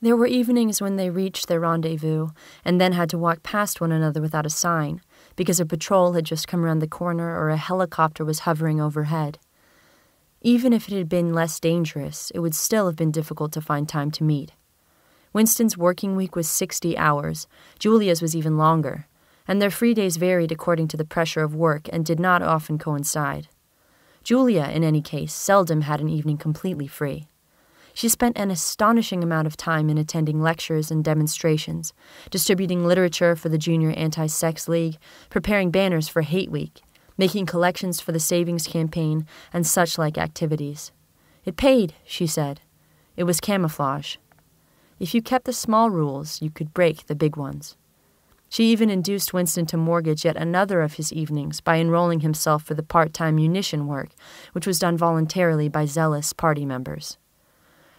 There were evenings when they reached their rendezvous and then had to walk past one another without a sign because a patrol had just come around the corner or a helicopter was hovering overhead. Even if it had been less dangerous, it would still have been difficult to find time to meet. Winston's working week was 60 hours, Julia's was even longer, and their free days varied according to the pressure of work and did not often coincide. Julia, in any case, seldom had an evening completely free. She spent an astonishing amount of time in attending lectures and demonstrations, distributing literature for the Junior Anti-Sex League, preparing banners for Hate Week, making collections for the Savings Campaign, and such-like activities. It paid, she said. It was camouflage. If you kept the small rules, you could break the big ones. She even induced Winston to mortgage yet another of his evenings by enrolling himself for the part-time munition work, which was done voluntarily by zealous party members.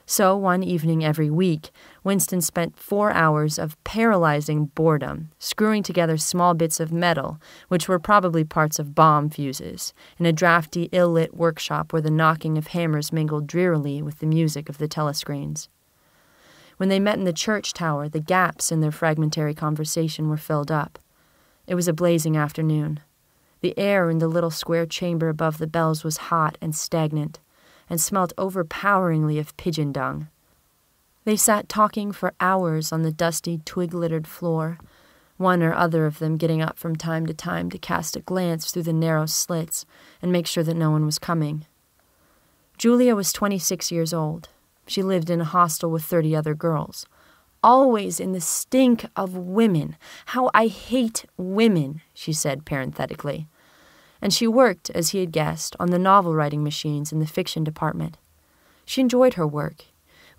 So, one evening every week, Winston spent 4 hours of paralyzing boredom, screwing together small bits of metal, which were probably parts of bomb fuses, in a drafty, ill-lit workshop where the knocking of hammers mingled drearily with the music of the telescreens. When they met in the church tower, the gaps in their fragmentary conversation were filled up. It was a blazing afternoon. The air in the little square chamber above the bells was hot and stagnant, and smelt overpoweringly of pigeon dung. They sat talking for hours on the dusty, twig-littered floor, one or other of them getting up from time to time to cast a glance through the narrow slits and make sure that no one was coming. Julia was 26 years old. She lived in a hostel with 30 other girls. Always in the stink of women. How I hate women, she said parenthetically. And she worked, as he had guessed, on the novel-writing machines in the fiction department. She enjoyed her work,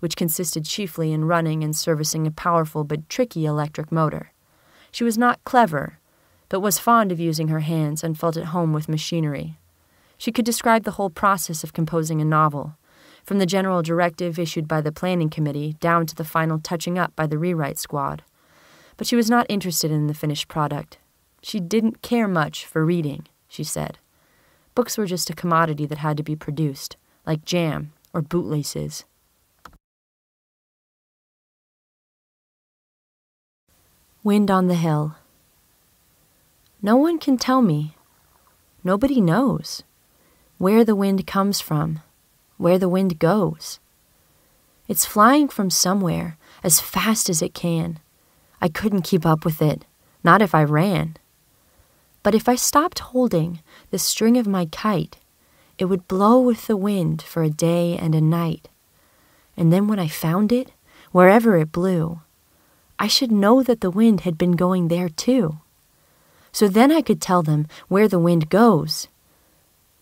which consisted chiefly in running and servicing a powerful but tricky electric motor. She was not clever, but was fond of using her hands and felt at home with machinery. She could describe the whole process of composing a novel, from the general directive issued by the planning committee down to the final touching up by the rewrite squad. But she was not interested in the finished product. She didn't care much for reading, she said. Books were just a commodity that had to be produced, like jam or bootlaces. Wind on the Hill. No one can tell me. Nobody knows where the wind comes from, where the wind goes. It's flying from somewhere as fast as it can. I couldn't keep up with it, not if I ran. But if I stopped holding the string of my kite, it would blow with the wind for a day and a night. And then when I found it, wherever it blew, I should know that the wind had been going there too. So then I could tell them where the wind goes.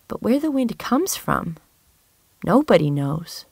But where the wind comes from, nobody knows.